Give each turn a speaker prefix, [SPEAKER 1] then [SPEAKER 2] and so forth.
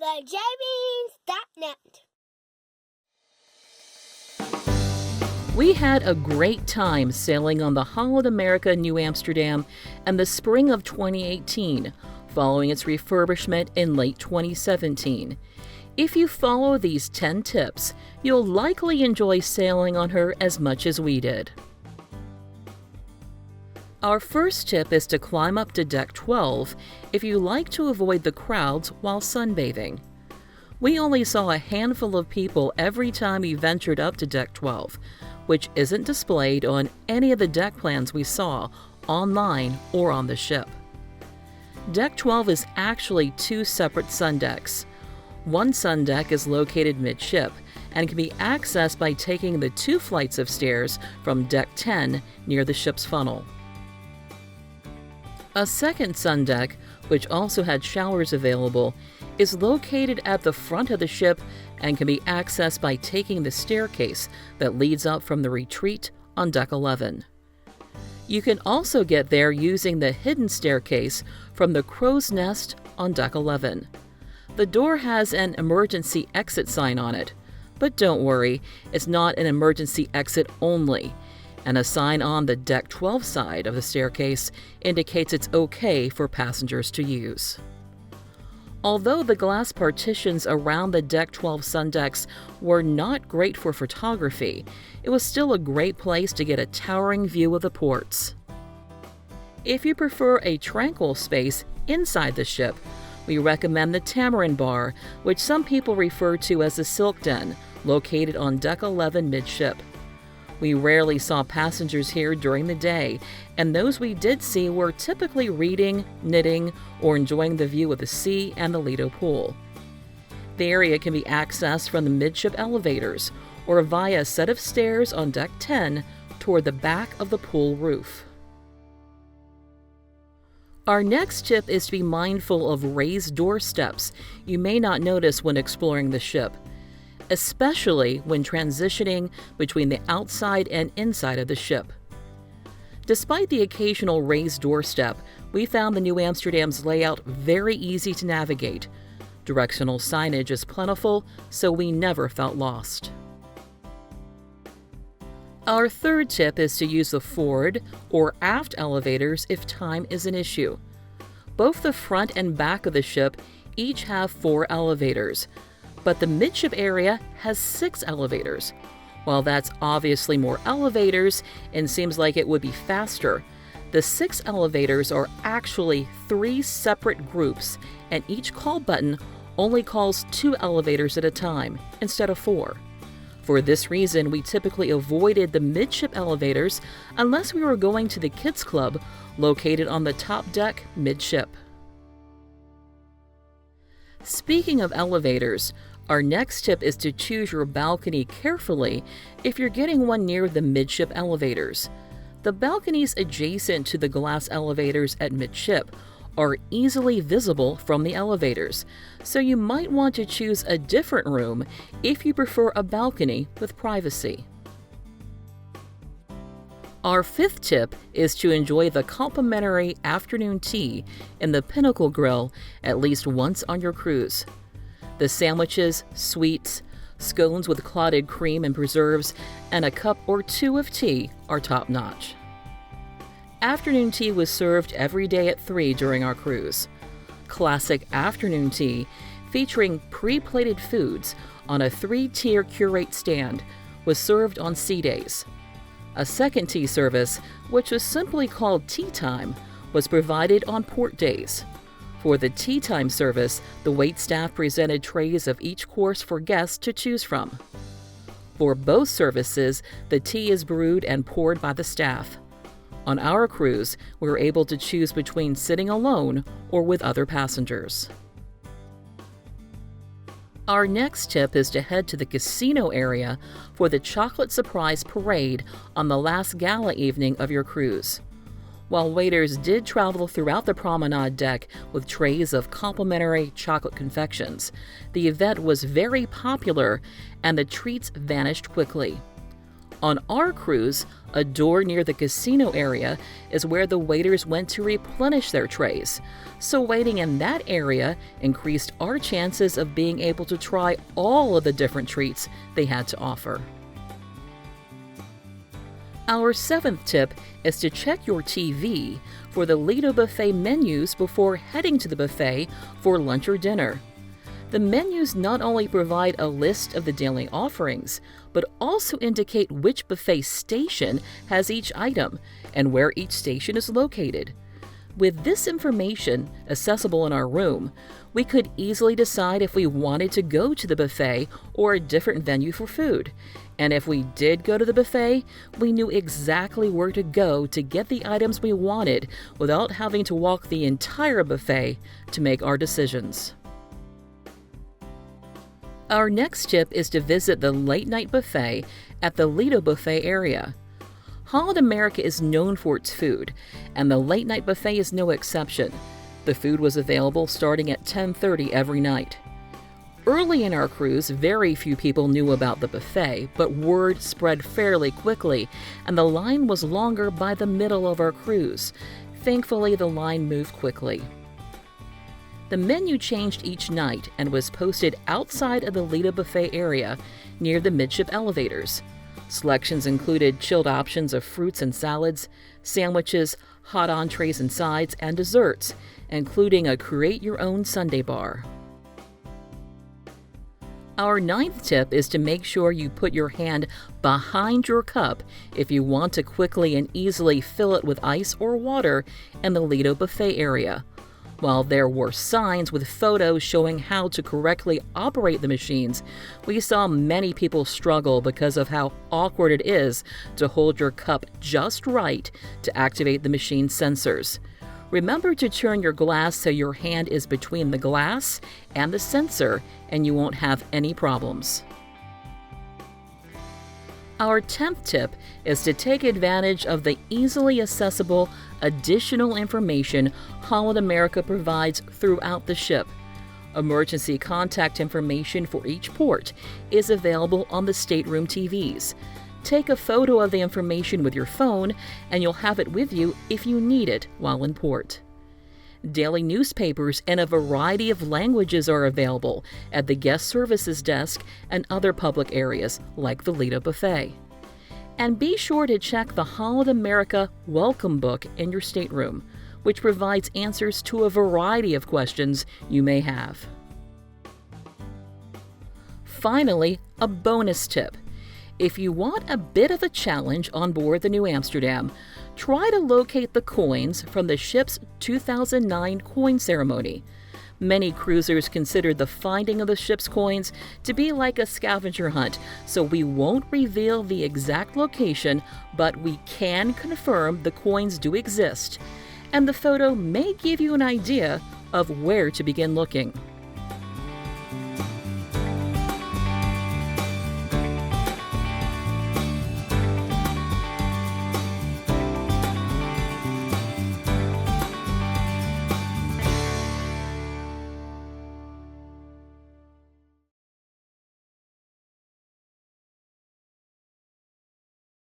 [SPEAKER 1] TheJbeans.net.
[SPEAKER 2] We had a great time sailing on the Holland America New Amsterdam in the spring of 2018, following its refurbishment in late 2017. If you follow these 10 tips, you'll likely enjoy sailing on her as much as we did. Our first tip is to climb up to Deck 12 if you like to avoid the crowds while sunbathing. We only saw a handful of people every time we ventured up to Deck 12, which isn't displayed on any of the deck plans we saw online or on the ship. Deck 12 is actually two separate sun decks. One sun deck is located midship and can be accessed by taking the 2 flights of stairs from Deck 10 near the ship's funnel. A second sun deck, which also had showers available, is located at the front of the ship and can be accessed by taking the staircase that leads up from the retreat on Deck 11. You can also get there using the hidden staircase from the crow's nest on Deck 11. The door has an emergency exit sign on it, but don't worry, it's not an emergency exit only, and a sign on the Deck 12 side of the staircase indicates it's okay for passengers to use. Although the glass partitions around the Deck 12 sun decks were not great for photography, it was still a great place to get a towering view of the ports. If you prefer a tranquil space inside the ship, we recommend the Tamarind Bar, which some people refer to as the Silk Den, located on Deck 11 midship. We rarely saw passengers here during the day, and those we did see were typically reading, knitting, or enjoying the view of the sea and the Lido pool. The area can be accessed from the midship elevators or via a set of stairs on Deck 10 toward the back of the pool roof. Our next tip is to be mindful of raised door steps you may not notice when exploring the ship, especially when transitioning between the outside and inside of the ship. Despite the occasional raised doorstep, we found the Nieuw Amsterdam's layout very easy to navigate. Directional signage is plentiful, so we never felt lost. Our third tip is to use the forward or aft elevators if time is an issue. Both the front and back of the ship each have 4 elevators, but the midship area has 6 elevators. While that's obviously more elevators and seems like it would be faster, the 6 elevators are actually 3 separate groups, and each call button only calls 2 elevators at a time instead of 4. For this reason, we typically avoided the midship elevators unless we were going to the Kids Club located on the top deck midship. Speaking of elevators, our next tip is to choose your balcony carefully if you're getting one near the midship elevators. The balconies adjacent to the glass elevators at midship are easily visible from the elevators, so you might want to choose a different room if you prefer a balcony with privacy. Our 5th tip is to enjoy the complimentary afternoon tea in the Pinnacle Grill at least once on your cruise. The sandwiches, sweets, scones with clotted cream and preserves, and a cup or 2 of tea are top-notch. Afternoon tea was served every day at 3 during our cruise. Classic afternoon tea, featuring pre-plated foods on a 3-tier curate stand, was served on sea days. A second tea service, which was simply called tea time, was provided on port days. For the tea time service, the waitstaff presented trays of each course for guests to choose from. For both services, the tea is brewed and poured by the staff. On our cruise, we were able to choose between sitting alone or with other passengers. Our next tip is to head to the casino area for the Chocolate Surprise Parade on the last gala evening of your cruise. While waiters did travel throughout the promenade deck with trays of complimentary chocolate confections, the event was very popular and the treats vanished quickly. On our cruise, a door near the casino area is where the waiters went to replenish their trays, so waiting in that area increased our chances of being able to try all of the different treats they had to offer. Our 7th tip is to check your TV for the Lido Buffet menus before heading to the buffet for lunch or dinner. The menus not only provide a list of the daily offerings, but also indicate which buffet station has each item and where each station is located. With this information accessible in our room, we could easily decide if we wanted to go to the buffet or a different venue for food. And if we did go to the buffet, we knew exactly where to go to get the items we wanted without having to walk the entire buffet to make our decisions. Our next tip is to visit the late night buffet at the Lido Buffet area. Holland America is known for its food, and the late night buffet is no exception. The food was available starting at 10:30 every night. Early in our cruise, very few people knew about the buffet, but word spread fairly quickly, and the line was longer by the middle of our cruise. Thankfully, the line moved quickly. The menu changed each night and was posted outside of the Lido Buffet area near the midship elevators. Selections included chilled options of fruits and salads, sandwiches, hot entrees and sides, and desserts, including a create-your-own sundae bar. Our 9th tip is to make sure you put your hand behind your cup if you want to quickly and easily fill it with ice or water in the Lido Buffet area. While there were signs with photos showing how to correctly operate the machines, we saw many people struggle because of how awkward it is to hold your cup just right to activate the machine's sensors. Remember to turn your glass so your hand is between the glass and the sensor, and you won't have any problems. Our 10th tip is to take advantage of the easily accessible additional information Holland America provides throughout the ship. Emergency contact information for each port is available on the stateroom TVs. Take a photo of the information with your phone, and you'll have it with you if you need it while in port. Daily newspapers in a variety of languages are available at the guest services desk and other public areas like the Lido Buffet. And be sure to check the Holland America Welcome Book in your stateroom, which provides answers to a variety of questions you may have. Finally, a bonus tip. If you want a bit of a challenge on board the Nieuw Amsterdam, try to locate the coins from the ship's 2009 coin ceremony. Many cruisers consider the finding of the ship's coins to be like a scavenger hunt, so we won't reveal the exact location, but we can confirm the coins do exist, and the photo may give you an idea of where to begin looking.